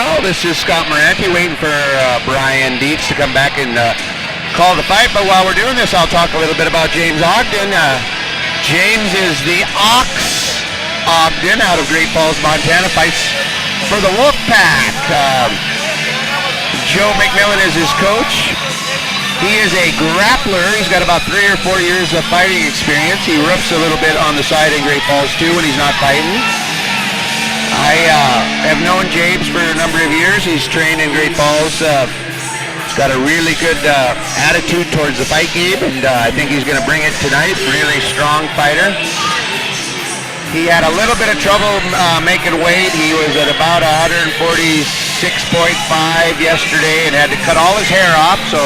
Well, this is Scott Moranti waiting for Brian Dietz to come back and call the fight. But while we're doing this, I'll talk a little bit about James Ogden. James is the Ox Ogden out of Great Falls, Montana, fights for the Wolfpack. Joe McMillan is his coach. He is a grappler. He's got about 3 or 4 years of fighting experience. He roofs a little bit on the side in Great Falls too when he's not fighting. I have known James for a number of years. He's trained in Great Falls. He's got a really good attitude towards the fight game, and I think he's going to bring it tonight. Really strong fighter. He had a little bit of trouble making weight. He was at about 146.5 yesterday and had to cut all his hair off, so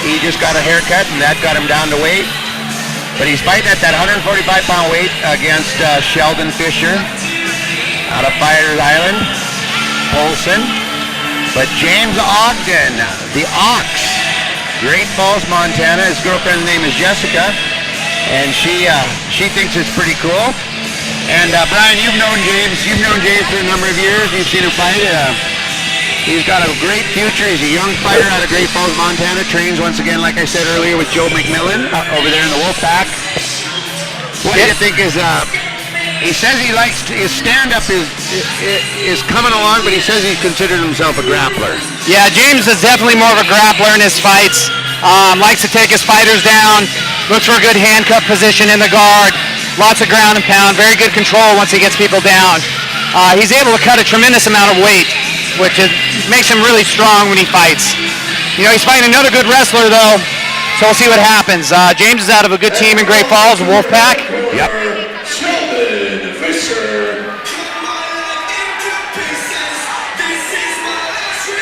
he just got a haircut, and that got him down to weight. But he's fighting at that 145-pound weight against Sheldon Fisher out of Fires Island, Polson. But James Ogden, the Ox, Great Falls, Montana. His girlfriend's name is Jessica, and she thinks it's pretty cool. And Brian, you've known James for a number of years. You've seen him fight. He's got a great future. He's a young fighter out of Great Falls, Montana. Trains once again, like I said earlier, with Joe McMillan over there in the Wolfpack. What do you think is? He says he likes his stand-up is coming along, but he says he considers himself a grappler. Yeah, James is definitely more of a grappler in his fights. Likes to take his fighters down. Looks for a good handcuff position in the guard. Lots of ground and pound. Very good control once he gets people down. He's able to cut a tremendous amount of weight, which makes him really strong when he fights. You know, he's fighting another good wrestler, though, so we'll see what happens. James is out of a good team in Great Falls, the Wolfpack. Yep. Sheldon Fisher.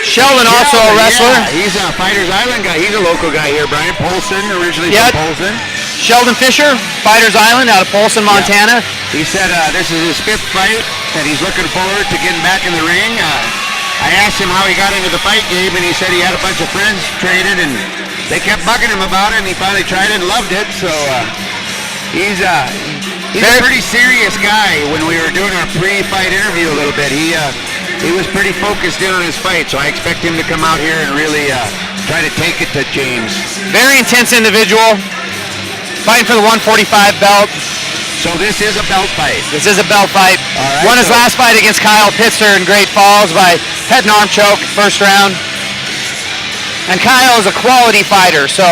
Sheldon, also a wrestler. Yeah, he's a Fighters Island guy. He's a local guy here, Brian. Polson, originally from Polson. Sheldon Fisher, Fighters Island, out of Polson, Montana. Yeah. He said this is his 5th fight, and he's looking forward to getting back in the ring. I asked him how he got into the fight game, and he said he had a bunch of friends training, and they kept bugging him about it, and he finally tried it and loved it. So he's a pretty serious guy. When we were doing our pre-fight interview a little bit, he was pretty focused in on his fight, so I expect him to come out here and really try to take it to James. Very intense individual, fighting for the 145 belt. So this is a belt fight. This is a belt fight. All right, won his last fight against Kyle Pitzer in Great Falls by head and arm choke, first round. And Kyle is a quality fighter, so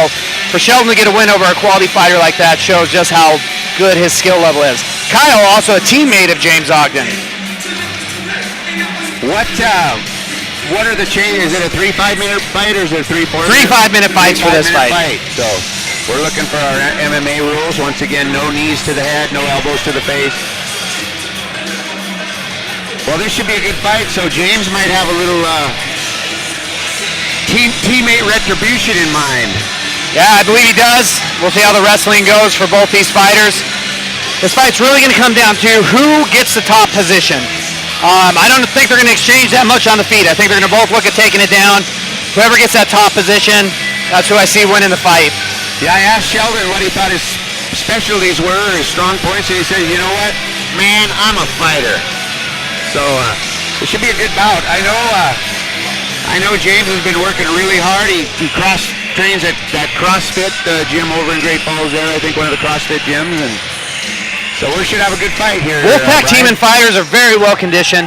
for Sheldon to get a win over a quality fighter like that shows just how good his skill level is. Kyle, also a teammate of James Ogden. What are the changes? Is it a 3 5-minute fight or is it a 3 4? 3 5-minute fights for this fight. So we're looking for our MMA rules. Once again, no knees to the head, no elbows to the face. Well, this should be a good fight. So James might have a little teammate retribution in mind. Yeah, I believe he does. We'll see how the wrestling goes for both these fighters. This fight's really going to come down to who gets the top position. I don't think they're going to exchange that much on the feet. I think they're going to both look at taking it down. Whoever gets that top position, that's who I see winning the fight. Yeah, I asked Sheldon what he thought his specialties were, his strong points, and he said, you know what, man, I'm a fighter. So it should be a good bout. I know James has been working really hard. He trains at that CrossFit gym over in Great Falls there, I think one of the CrossFit gyms, and so we should have a good fight here. Wolfpack team and fighters are very well conditioned.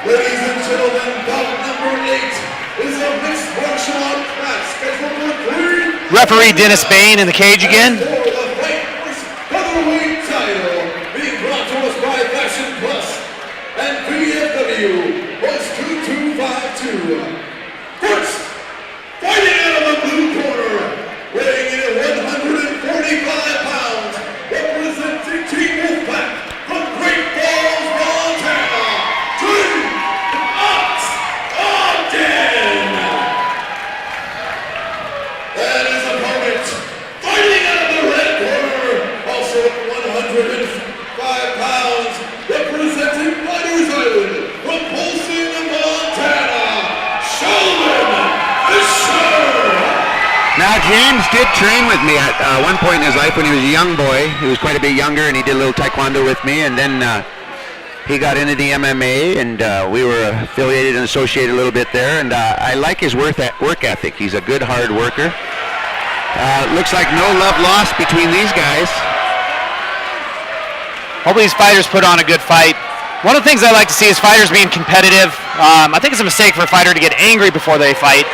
Ladies and gentlemen, bout number 8 is a mixed martial art class scheduled for 3. Referee Dennis Bain in the cage again. For the featherweight title being brought to us by Fashion Plus and VFW was 2252. First, fighting out of the blue corner, weighing in at 145 pounds, representing Team Wolfpack from Great Falls, Montana, James Ogden. And his opponent, fighting out of the red corner, also at 105 pounds, representing Fighters Island from Polson, Montana, Sheldon Fisher. Now, James did train with me at one point in his life when he was a young boy. He was quite a bit younger, and he did a little taekwondo with me. And then he got into the MMA, and we were affiliated and associated a little bit there, and I like his work ethic. He's a good, hard worker. Looks like no love lost between these guys. Hopefully these fighters put on a good fight. One of the things I like to see is fighters being competitive. I think it's a mistake for a fighter to get angry before they fight.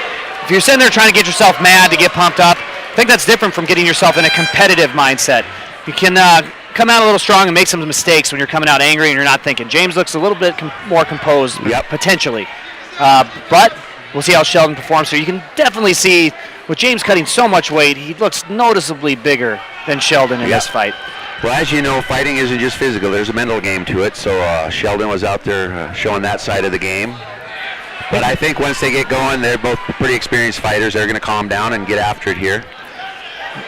If you're sitting there trying to get yourself mad to get pumped up, I think that's different from getting yourself in a competitive mindset. You can come out a little strong and make some mistakes when you're coming out angry and you're not thinking. James looks a little bit more composed, potentially. But we'll see how Sheldon performs. So you can definitely see, with James cutting so much weight, he looks noticeably bigger than Sheldon in this fight. Well, as you know, fighting isn't just physical. There's a mental game to it. So Sheldon was out there showing that side of the game. But I think once they get going, they're both pretty experienced fighters. They're going to calm down and get after it here.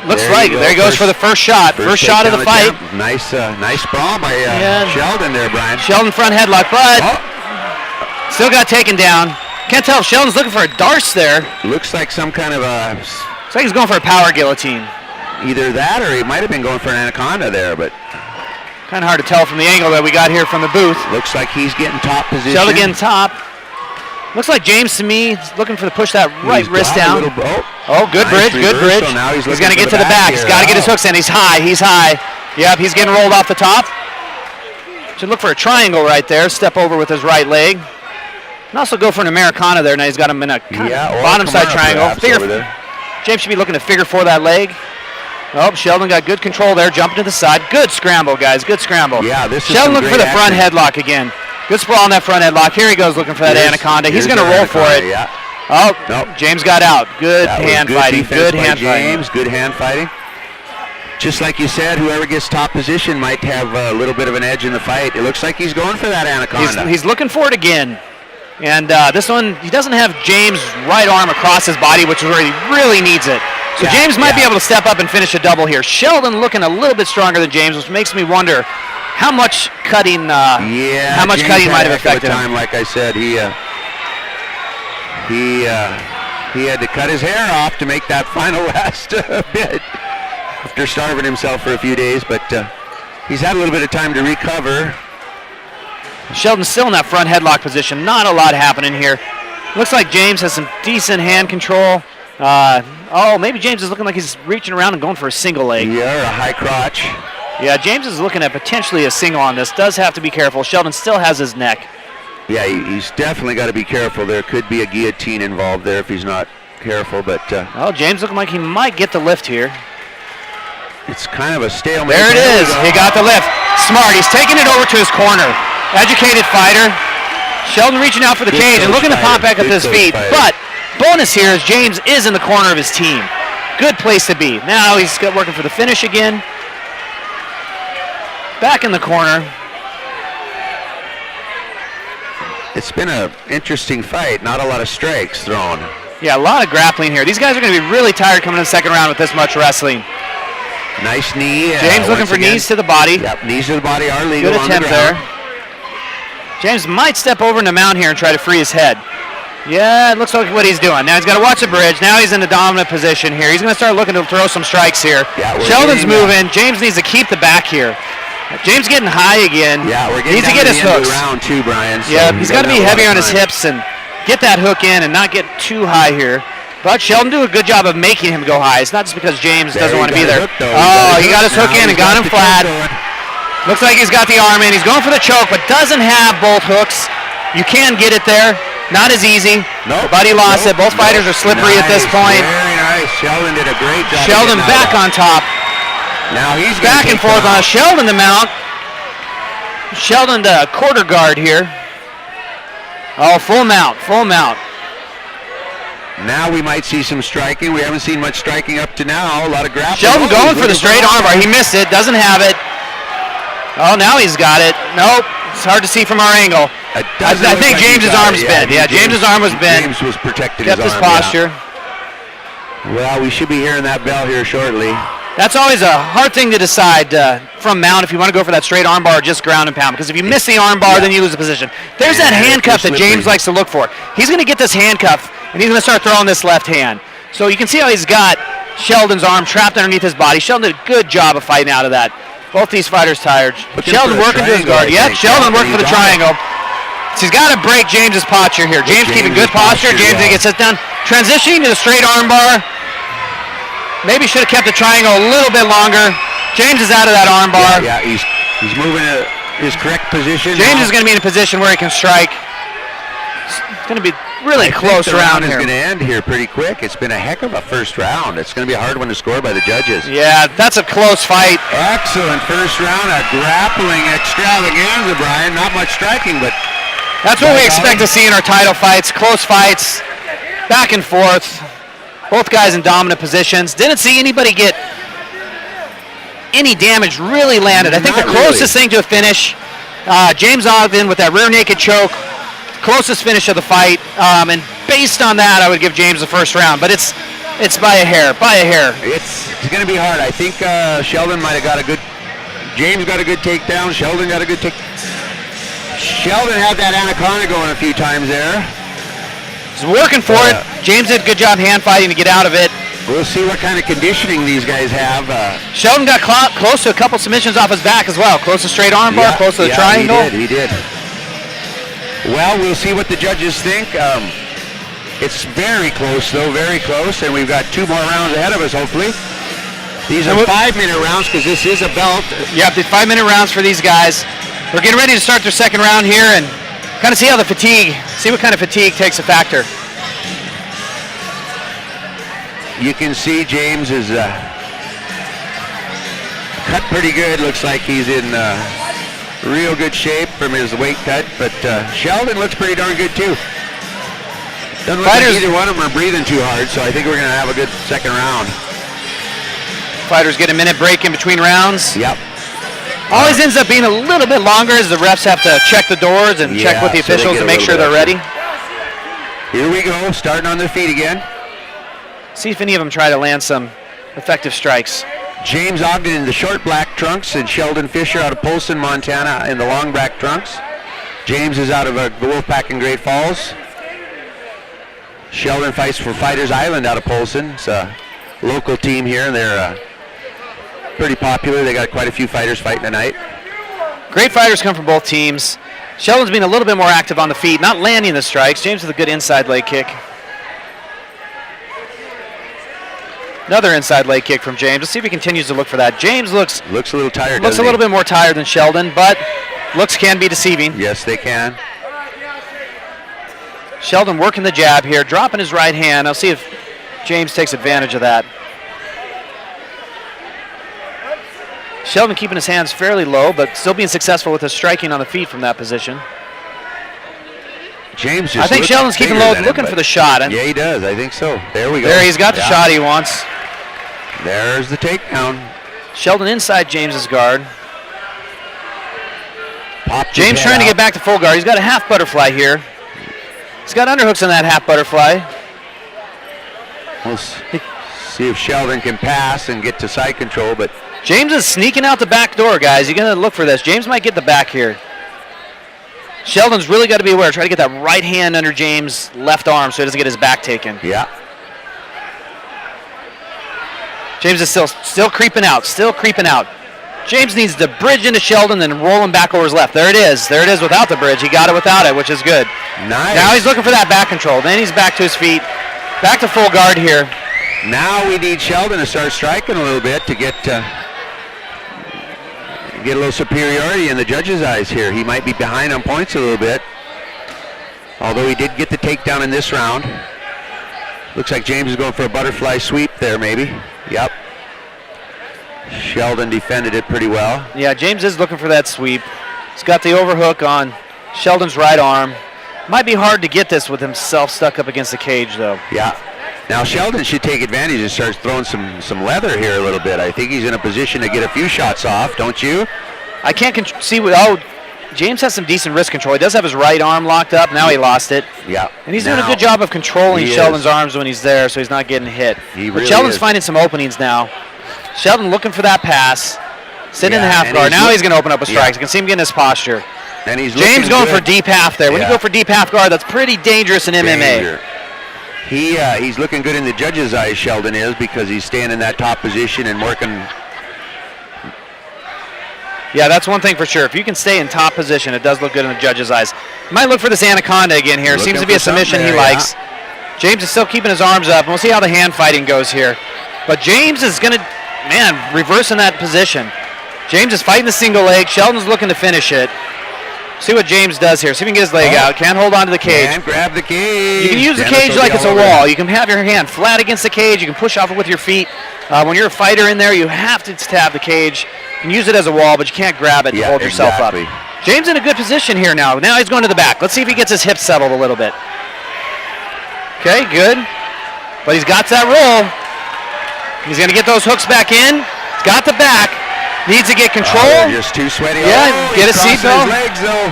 Looks there he goes for the first shot. First shot of the fight. Nice sprawl by Sheldon there, Brian. Sheldon front headlock, but still got taken down. Can't tell if Sheldon's looking for a darce there. Looks like some kind of a... Looks like he's going for a power guillotine. Either that or he might have been going for an anaconda there, but... Kind of hard to tell from the angle that we got here from the booth. Looks like he's getting top position. Sheldon getting top. Looks like James to me is looking for to push that right wrist down. Good bridge, good bridge. So now he's going to get to the back. He's got to get his hooks in. He's high. Yep, he's getting rolled off the top. Should look for a triangle right there. Step over with his right leg. And also go for an Americana there. Now he's got him in a bottom side triangle. James should be looking to figure for that leg. Oh, Sheldon got good control there. Jumping to the side. Good scramble, guys. Good scramble. Yeah, this is Sheldon looking for the front headlock again. Good sprawl on that front headlock. Here he goes looking for that anaconda. He's going to roll for it. Yeah. Oh, nope. James got out. Good hand fighting. Good hand fighting. Good hand fighting. Just like you said, whoever gets top position might have a little bit of an edge in the fight. It looks like he's going for that anaconda. He's looking for it again. And this one, he doesn't have James' right arm across his body, which is where he really needs it. So James might be able to step up and finish a double here. Sheldon looking a little bit stronger than James, which makes me wonder how much cutting might have affected him. Like I said, he had to cut his hair off to make that final last bit after starving himself for a few days, but he's had a little bit of time to recover. Sheldon's still in that front headlock position. Not a lot happening here. Looks like James has some decent hand control. Maybe James is looking like he's reaching around and going for a single leg. Yeah, or a high crotch. Yeah, James is looking at potentially a single on this. Does have to be careful. Sheldon still has his neck. Yeah, he's definitely got to be careful. There could be a guillotine involved there if he's not careful, but... James looking like he might get the lift here. It's kind of a stalemate. There it is. He got the lift. Smart. He's taking it over to his corner. Educated fighter. Sheldon reaching out for the cage and looking to pop back up to his feet. But bonus here is James is in the corner of his team. Good place to be. Now he's working for the finish again. Back in the corner. It's been an interesting fight. Not a lot of strikes thrown. Yeah, a lot of grappling here. These guys are going to be really tired coming in the second round with this much wrestling. Nice knee. James looking for knees to the body. Yep, knees to the body are legal. Good attempt there. James might step over in the mount here and try to free his head. Yeah, it looks like what he's doing. Now he's got to watch the bridge. Now he's in the dominant position here. He's going to start looking to throw some strikes here. Yeah, Sheldon's moving. James needs to keep the back here. James getting high again. Yeah, we're getting needs to get his hooks. Round two, Brian. So yeah, he's got to be heavier on his hips and get that hook in and not get too high here. But Sheldon do a good job of making him go high. It's not just because James doesn't want to be there. He got his hook in and got him flat. Looks like he's got the arm in. He's going for the choke, but doesn't have both hooks. You can get it there. Not as easy. But he lost it. Both fighters are slippery at this point. Very nice. Sheldon did a great job. Sheldon back on top. Now he's back and forth on Sheldon the mount. Sheldon the quarter guard here. Oh, full mount, full mount. Now we might see some striking. We haven't seen much striking up to now. A lot of grappling. Sheldon going for the straight armbar. He missed it. Doesn't have it. Oh, now he's got it. Nope. It's hard to see from our angle. I think James's arm's bent. Yeah, James's arm was bent. James was protecting his arm. Kept his posture. Yeah. Well, we should be hearing that bell here shortly. That's always a hard thing to decide from mount if you want to go for that straight armbar or just ground and pound. Because if you miss the armbar, then you lose the position. There's that handcuff that James likes to look for. He's going to get this handcuff, and he's going to start throwing this left hand. So you can see how he's got Sheldon's arm trapped underneath his body. Sheldon did a good job of fighting out of that. Both these fighters tired. Looking Sheldon for a working to his triangle, guard. I Yep, think. Sheldon Yeah, working for the he's on it. triangle. So he's got to break James's posture here. James keeping good posture. James's James posture, gets it done. Transitioning to the straight arm bar. Maybe should have kept the triangle a little bit longer. James is out of that arm bar. Yeah, he's moving to his correct position. James now. is going to be in a position where he can strike. It's going to be really close the round round here. is going to end here pretty quick. It's been a heck of a first round. It's going to be a hard one to score by the judges. Yeah, that's a close fight. Excellent first round, a grappling extravaganza, Brian. Not much striking, but That's what we expect to see in our title fights. Close fights, back and forth. Both guys in dominant positions. Didn't see anybody get any damage really landed. I think Not the closest thing to a finish, James Ogden with that rear naked choke, closest finish of the fight. And based on that, I would give James the first round. But it's by a hair, it's going to be hard. I think Sheldon might have got a good. James got a good takedown. Sheldon got a good take. Sheldon had that anaconda going a few times there. He's working for it. James did a good job hand fighting to get out of it. We'll see what kind of conditioning these guys have. Sheldon got close to a couple submissions off his back as well. Close to straight arm bar, close to the triangle. He did. Well, we'll see what the judges think. It's very close, though, very close, and we've got 2 more rounds ahead of us, hopefully. These are 5-minute rounds because this is a belt. Yep, the 5-minute rounds for these guys. We're getting ready to start their second round here and kind of see what kind of fatigue takes a factor. You can see James is cut pretty good. Looks like he's in real good shape from his weight cut, but Sheldon looks pretty darn good too. Doesn't look like either one of them are breathing too hard, so I think we're going to have a good second round. Fighters get a minute break in between rounds. Yep. Always ends up being a little bit longer as the refs have to check the doors and check with the so they officials get to a make little sure they're bit ready. Here we go, starting on their feet again. See if any of them try to land some effective strikes. James Ogden in the short black trunks and Sheldon Fisher out of Polson, Montana in the long black trunks. James is out of the Wolfpack in Great Falls. Sheldon fights for Fighters Island out of Polson. It's a local team here, and they're pretty popular. They got quite a few fighters fighting tonight. Great fighters come from both teams. Sheldon's being a little bit more active on the feet, not landing the strikes. James with a good inside leg kick. Another inside leg kick from James. Let's see if he continues to look for that. James looks a little tired. Looks a little bit more tired than Sheldon, but looks can be deceiving. Yes, they can. Sheldon working the jab here, dropping his right hand. I'll see if James takes advantage of that. Sheldon keeping his hands fairly low, but still being successful with his striking on the feet from that position. James just I think Sheldon's keeping low, looking for the shot. Yeah, he does. I think so. There we go. There, he's got the shot he wants. There's the takedown. Sheldon inside James's guard. Popped James trying to get back to full guard. He's got a half butterfly here. He's got underhooks on that half butterfly. We'll see if Sheldon can pass and get to side control, but James is sneaking out the back door, guys. You're going to look for this. James might get the back here. Sheldon's really got to be aware. Try to get that right hand under James' left arm so he doesn't get his back taken. Yeah. James is still creeping out, James needs to bridge into Sheldon and roll him back over his left. There it is without the bridge. He got it without it, which is good. Nice. Now he's looking for that back control. Then he's back to his feet. Back to full guard here. Now we need Sheldon to start striking a little bit to get a little superiority in the judges' eyes here. He might be behind on points a little bit, although he did get the takedown in this round. Looks like James is going for a butterfly sweep there, maybe. Yep. Sheldon defended it pretty well. Yeah, James is looking for that sweep. He's got the overhook on Sheldon's right arm. Might be hard to get this with himself stuck up against the cage, though. Yeah. Now Sheldon should take advantage and start throwing some leather here a little bit. I think he's in a position to get a few shots off, don't you? I can't see what. James has some decent wrist control. He does have his right arm locked up. Now he lost it. Yeah. And he's doing a good job of controlling Sheldon's arms when he's there, so he's not getting hit. But Sheldon's finding some openings now. Sheldon looking for that pass. Sitting in the half guard. Now he's going to open up a strike. You can see him getting his posture. And he's James going for deep half there. When you go for deep half guard, that's pretty dangerous in MMA. He's looking good in the judges' eyes, Sheldon is, because he's staying in that top position and working Yeah, that's one thing for sure. If you can stay in top position, it does look good in the judge's eyes. Might look for this anaconda again here. Seems to be a submission he likes. James is still keeping his arms up. We'll see how the hand fighting goes here. But James is going to, reversing that position. James is fighting the single leg. Sheldon's looking to finish it. See what James does here. See if he can get his leg out. Can't hold on to the cage. Can't grab the cage. You can use the cage like it's a wall. You can have your hand flat against the cage. You can push off it with your feet. When you're a fighter in there, you have to tap the cage. You can use it as a wall, but you can't grab it to hold yourself up. James in a good position here now. Now he's going to the back. Let's see if he gets his hips settled a little bit. Okay, good. But he's got that roll. He's going to get those hooks back in. He's got the back. Needs to get control. Just too sweaty. Yeah, get a seatbelt. Legs though.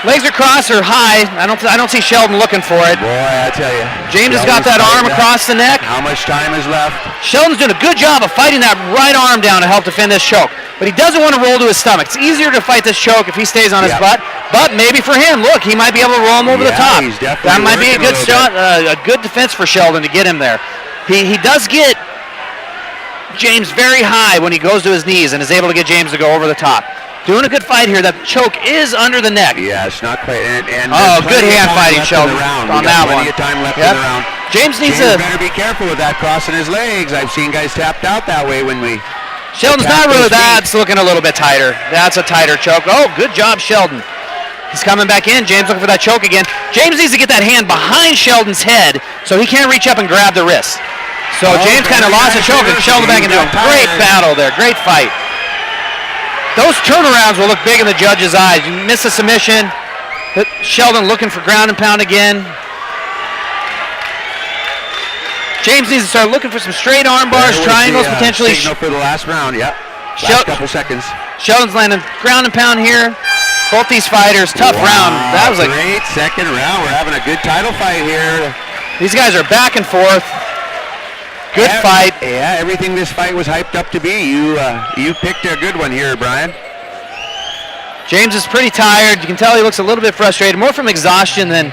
Legs are crossed or high. I don't see Sheldon looking for it. Boy, I tell you. James has got that arm across the neck. How much time is left? Sheldon's doing a good job of fighting that right arm down to help defend this choke. But he doesn't want to roll to his stomach. It's easier to fight this choke if he stays on his butt. But maybe for him, look, he might be able to roll him over the top. That might be a good shot, a good defense for Sheldon to get him there. He does get James very high when he goes to his knees and is able to get James to go over the top. Doing a good fight here. That choke is under the neck. Yeah, it's not quite. And good hand fighting, Sheldon, on that one. Plenty of time left in the round. James needs to better be careful with that crossing his legs. I've seen guys tapped out that way when we. Sheldon's not really. That's looking a little bit tighter. That's a tighter choke. Oh, good job, Sheldon. He's coming back in. James looking for that choke again. James needs to get that hand behind Sheldon's head so he can't reach up and grab the wrist. So James kind of lost the choke and Sheldon back into a great battle there. Great fight. Those turnarounds will look big in the judge's eyes. You miss a submission. Sheldon looking for ground and pound again. James needs to start looking for some straight arm bars, triangles potentially. Signal for the last round, last couple seconds. Sheldon's landing ground and pound here. Both these fighters, tough round. That was a great second round. We're having a good title fight here. These guys are back and forth. Good fight. Yeah, everything this fight was hyped up to be. You picked a good one here, Brian. James is pretty tired. You can tell he looks a little bit frustrated, more from exhaustion than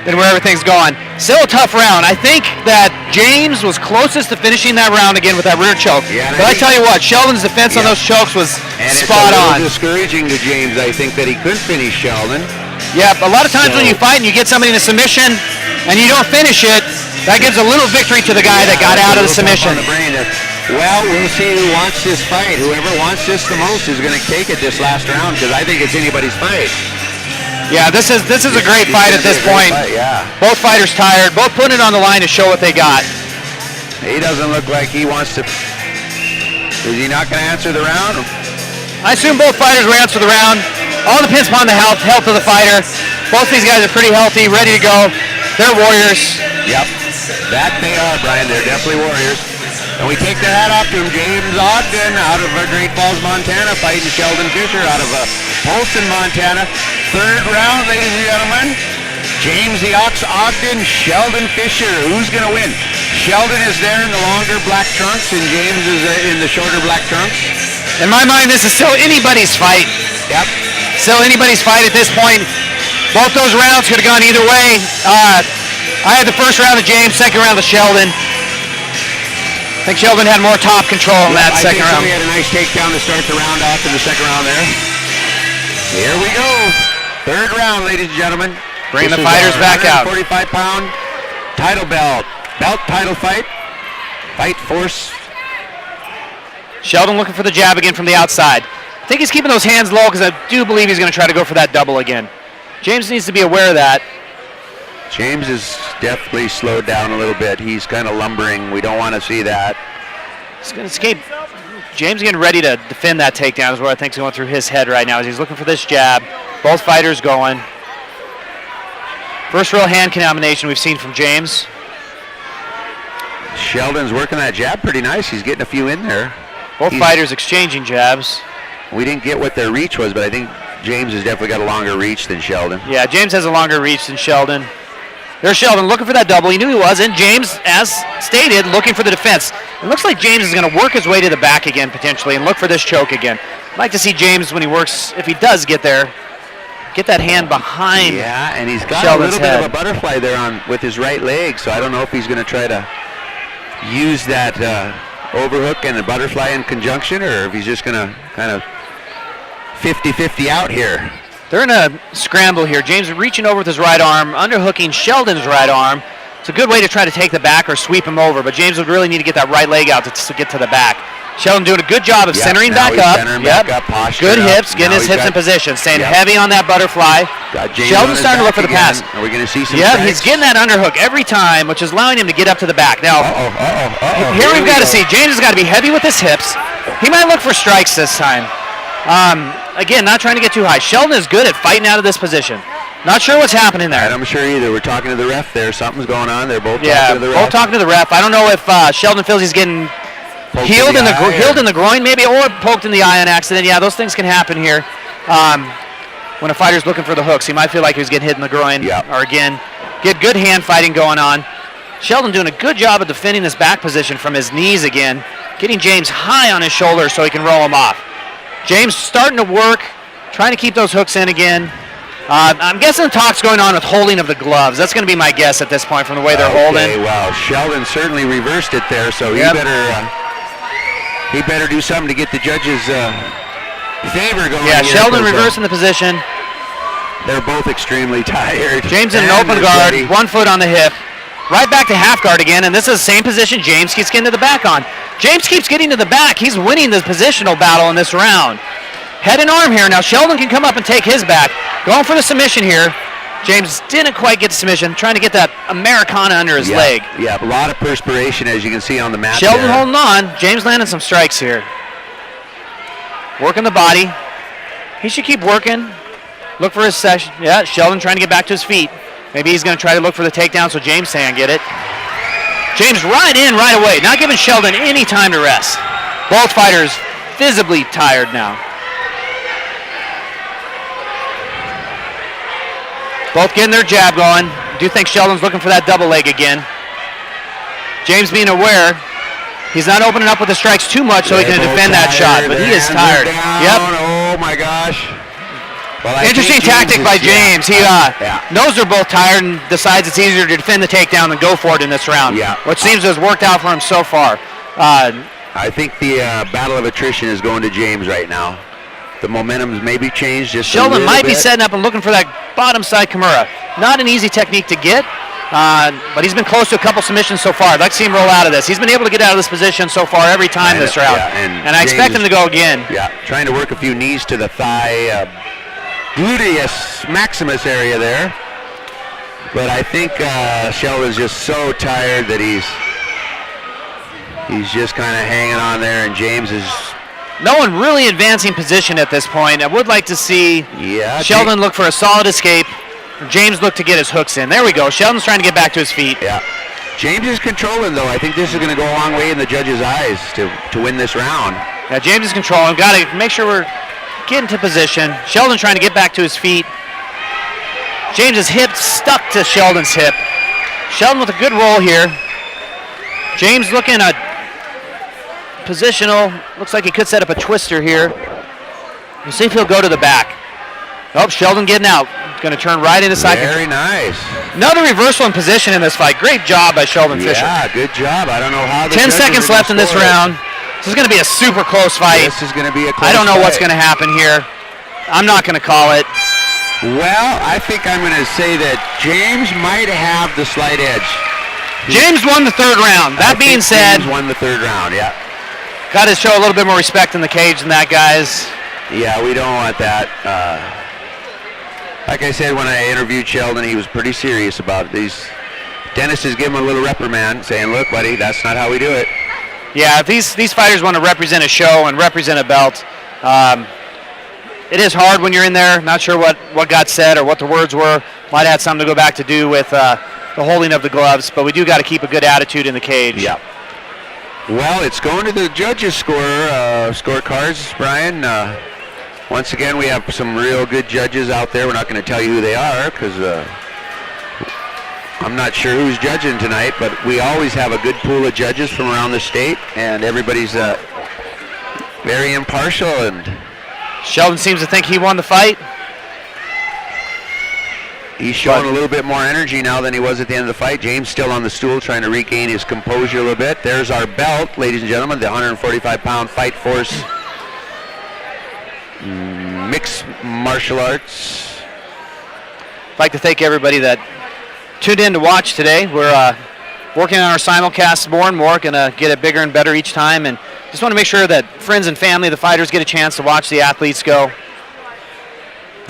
where everything's going. Still a tough round. I think that James was closest to finishing that round again with that rear choke. Yeah, but I tell you what, Sheldon's defense on those chokes was spot on. It's discouraging to James, I think, that he couldn't finish Sheldon. Yeah, a lot of times when you fight and you get somebody in a submission and you don't finish it, that gives a little victory to the guy that got out of the submission. Well, we'll see who wants this fight. Whoever wants this the most is going to take it this last round because I think it's anybody's fight. Yeah, this is a great fight at this point. Both fighters tired, both putting it on the line to show what they got. He doesn't look like he wants to. Is he not going to answer the round? I assume both fighters will answer the round. All depends upon the health of the fighter. Both these guys are pretty healthy, ready to go. They're warriors. Yep, that they are, Brian. They're definitely warriors. And we take the hat off to him, James Ogden, out of Great Falls, Montana, fighting Sheldon Fisher out of Polson, Montana. Third round, ladies and gentlemen. James the Ox Ogden, Sheldon Fisher. Who's going to win? Sheldon is there in the longer black trunks, and James is in the shorter black trunks. In my mind, this is still anybody's fight. Yep. Still anybody's fight at this point. Both those rounds could have gone either way. I had the first round of James, second round of Sheldon. I think Sheldon had more top control in that second round. He had a nice takedown to start the round off in the second round there. Here we go. Third round, ladies and gentlemen. Bring the fighters back out. 45-pound title belt title fight. Fight force. Sheldon looking for the jab again from the outside. I think he's keeping those hands low because I do believe he's going to try to go for that double again. James needs to be aware of that. James is definitely slowed down a little bit. He's kind of lumbering. We don't want to see that. He's going to escape. James getting ready to defend that takedown is what I think is going through his head right now as he's looking for this jab. Both fighters going. First real hand combination we've seen from James. Sheldon's working that jab pretty nice. He's getting a few in there. Both fighters exchanging jabs. We didn't get what their reach was, but I think James has definitely got a longer reach than Sheldon. Yeah, James has a longer reach than Sheldon. There's Sheldon looking for that double. He knew he was, and James, as stated, looking for the defense. It looks like James is going to work his way to the back again, potentially, and look for this choke again. I'd like to see James, when he works, if he does get there, get that hand behind. Yeah, and he's got Sheldon's a little bit of a butterfly there with his right leg, so I don't know if he's going to try to use that overhook and the butterfly in conjunction, or if he's just going to kind of 50-50 out here. They're in a scramble here. James reaching over with his right arm, underhooking Sheldon's right arm. It's a good way to try to take the back or sweep him over, but James would really need to get that right leg out to get to the back. Sheldon doing a good job of centering back up. Good hips, getting his hips in position, staying heavy on that butterfly. Sheldon's starting to look for the pass. Are we going to see some Yeah, strikes? he's getting that underhook every time, which is allowing him to get up to the back. Now, here we've got to see. James has got to be heavy with his hips. He might look for strikes this time. Again, not trying to get too high. Sheldon is good at fighting out of this position. Not sure what's happening there. I'm sure either. We're talking to the ref there. Something's going on. They're both talking to the ref. Both talking to the ref. I don't know if Sheldon feels he's getting healed in the groin maybe, or poked in the eye on accident. Yeah, those things can happen here. When a fighter's looking for the hooks, he might feel like he's getting hit in the groin. Or again, get good hand fighting going on. Sheldon doing a good job of defending this back position from his knees again, getting James high on his shoulders so he can roll him off. James starting to work, trying to keep those hooks in again. I'm guessing the talk's going on with holding of the gloves. That's going to be my guess at this point from the way they're holding. Well, Sheldon certainly reversed it there, so he better do something to get the judges' favor going. Yeah, Sheldon reversing the position. They're both extremely tired. James in an open guard, 1 foot on the hip. Right back to half guard again, and this is the same position James keeps getting to the back on. James keeps getting to the back. He's winning the positional battle in this round. Head and arm here. Now Sheldon can come up and take his back. Going for the submission here. James didn't quite get the submission, trying to get that Americana under his leg. Yeah, a lot of perspiration as you can see on the mat. Sheldon holding on. James landing some strikes here. Working the body. He should keep working. Look for his session. Yeah, Sheldon trying to get back to his feet. Maybe he's going to try to look for the takedown so James can't get it. James right in right away, not giving Sheldon any time to rest. Both fighters visibly tired now. Both getting their jab going. I do think Sheldon's looking for that double leg again. James being aware. He's not opening up with the strikes too much so he can defend that shot, but he is tired. Yep. Oh my gosh. Well, interesting tactic by James. He knows they're both tired and decides it's easier to defend the takedown than go for it in this round, which seems to have worked out for him so far. I think the battle of attrition is going to James right now. The momentum's maybe changed just Sheldon a little might bit. be setting up and looking for that bottom side Kimura. Not an easy technique to get, but he's been close to a couple submissions so far. I'd like to see him roll out of this. He's been able to get out of this position so far every time this round, and I expect him to go again. Yeah, trying to work a few knees to the thigh, gluteus maximus area there. But I think Sheldon's just so tired that he's just kind of hanging on there, and James is... No one really advancing position at this point. I would like to see Sheldon look for a solid escape. James look to get his hooks in. There we go. Sheldon's trying to get back to his feet. Yeah. James is controlling, though. I think this is going to go a long way in the judges' eyes to win this round. Yeah, James is controlling. Got to make sure we're getting to position. Sheldon trying to get back to his feet. James's hip stuck to Sheldon's hip. Sheldon with a good roll here. James looking at positional. Looks like he could set up a twister here. We'll see if he'll go to the back. Oh, Sheldon getting out. Going to turn right into side. Very nice. Another reversal in position in this fight. Great job by Sheldon Fisher. Yeah, good job. I don't know how. 10 seconds left in this round. This is going to be a super close fight. This is going to be a close I don't know fight. what's going to happen here. I'm not going to call it. Well, I think I'm going to say that James might have the slight edge. James won the third round. That being said, James won the third round, yeah. Got to show a little bit more respect in the cage than that, guys. Yeah, we don't want that. Like I said, when I interviewed Sheldon, he was pretty serious about it. Dennis is giving him a little reprimand, saying, look, buddy, that's not how we do it. Yeah, if these fighters want to represent a show and represent a belt, it is hard when you're in there. Not sure what got said or what the words were. Might have had something to go back to do with the holding of the gloves, but we do got to keep a good attitude in the cage. Yeah. Well, it's going to the judges' scorecards, Brian. Once again, we have some real good judges out there. We're not going to tell you who they are because I'm not sure who's judging tonight, but we always have a good pool of judges from around the state, and everybody's very impartial. And Sheldon seems to think he won the fight. He's showing a little bit more energy now than he was at the end of the fight. James still on the stool trying to regain his composure a little bit. There's our belt, ladies and gentlemen, the 145-pound Fight Force mixed martial arts. I'd like to thank everybody that tuned in to watch today. We're working on our simulcasts more and more, going to get it bigger and better each time, and just want to make sure that friends and family, the fighters, get a chance to watch the athletes go.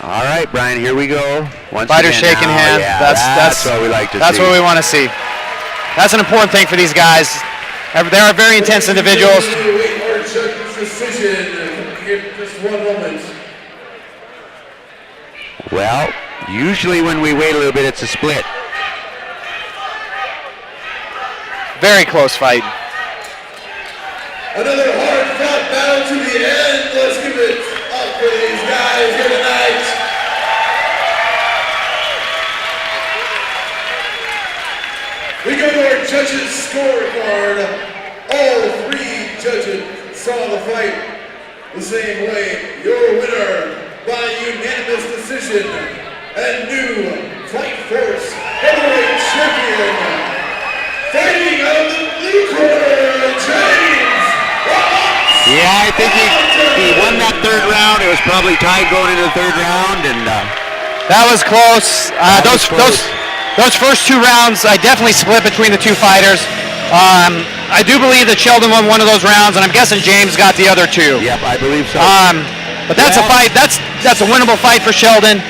All right, Brian, here we go. Fighters shaking hands. Yeah, that's what we like to see. That's what we want to see. That's an important thing for these guys. They are very intense individuals. Just 1 moment. Well, usually when we wait a little bit, it's a split. Very close fight. Another hard-fought battle to the end. Let's give it up for these guys here tonight. We go to our judges' scorecard. All 3 judges saw the fight the same way. Your winner by unanimous decision and new Fight Force heavyweight champion, fighting out of the blue corner, James. Yeah, I think he won that 3rd round. It was probably tied going into the 3rd round, and that was close. Those first 2 rounds, I definitely split between the 2 fighters. I do believe that Sheldon won one of those rounds, and I'm guessing James got the other 2. Yep, I believe so. But that's a fight. That's a winnable fight for Sheldon.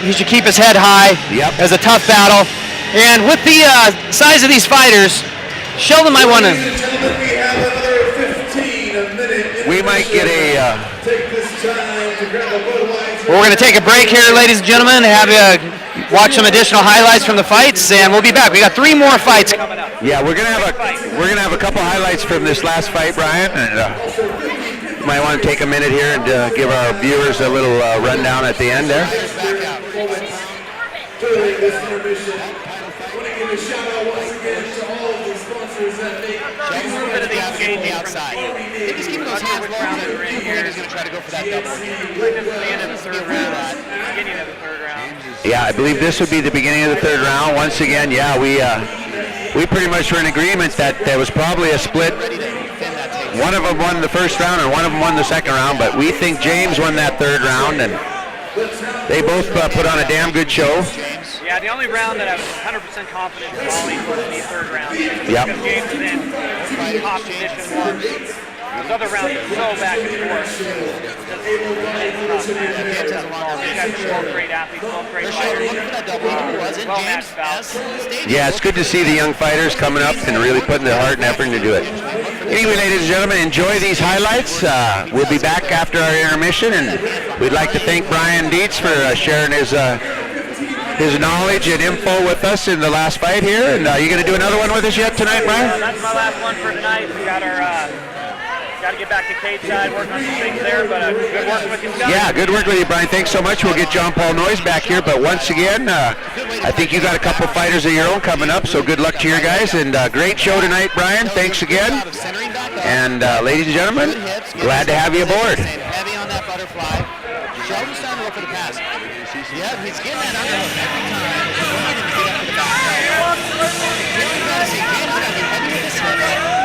He should keep his head high. Yep. As a tough battle, and with the size of these fighters, Sheldon might want to. Ladies and gentlemen, we have another 15-minute. We might get a. Take this time to grab a Budweiser. We're going to take a break here, ladies and gentlemen, and have you watch some additional highlights from the fights, and we'll be back. We got 3 more fights coming up. Yeah, we're gonna have a couple highlights from this last fight, Brian, and might want to take a minute here and give our viewers a little rundown at the end there. During this intermission, I want to give a shout out once again to all of the sponsors that make the outside. Just keep those hands low right here. He's going to try to go for that double. The end of the 3rd round. Beginning of the 3rd round. Yeah, I believe this would be the beginning of the 3rd round. Once again, yeah, we pretty much were in agreement that there was probably a split. One of them won the 1st round and one of them won the 2nd round, but we think James won that 3rd round, and they both put on a damn good show. Yeah, the only round that I was 100% confident in calling was the 3rd round. Yep. Because James was in top position 1. Those other rounds are so back and forth. Both great athletes, both great fighters. Well matched bouts. Yeah, it's good to see the young fighters coming up and really putting their heart and effort into it. Anyway, ladies and gentlemen, enjoy these highlights. We'll be back after our intermission, and we'd like to thank Brian Dietz for sharing his knowledge and info with us in the last fight here. And you going to do another one with us yet tonight, Brian? That's my last one for tonight. We got our got to get back to cage side, work on some things there, but good working with you, Scott. Yeah, good work with you, Brian. Thanks so much. We'll get John Paul Noyes back here, but once again, I think you got a couple fighters of your own coming up, so good luck to your guys, and great show tonight, Brian. Thanks again. And ladies and gentlemen, glad to have you aboard. Heavy on that butterfly. Sheldon's starting to look for the pass. Yeah, he's getting that underhook every time. He's going to get up to the back. Really got to see James got to be heavy with his hips.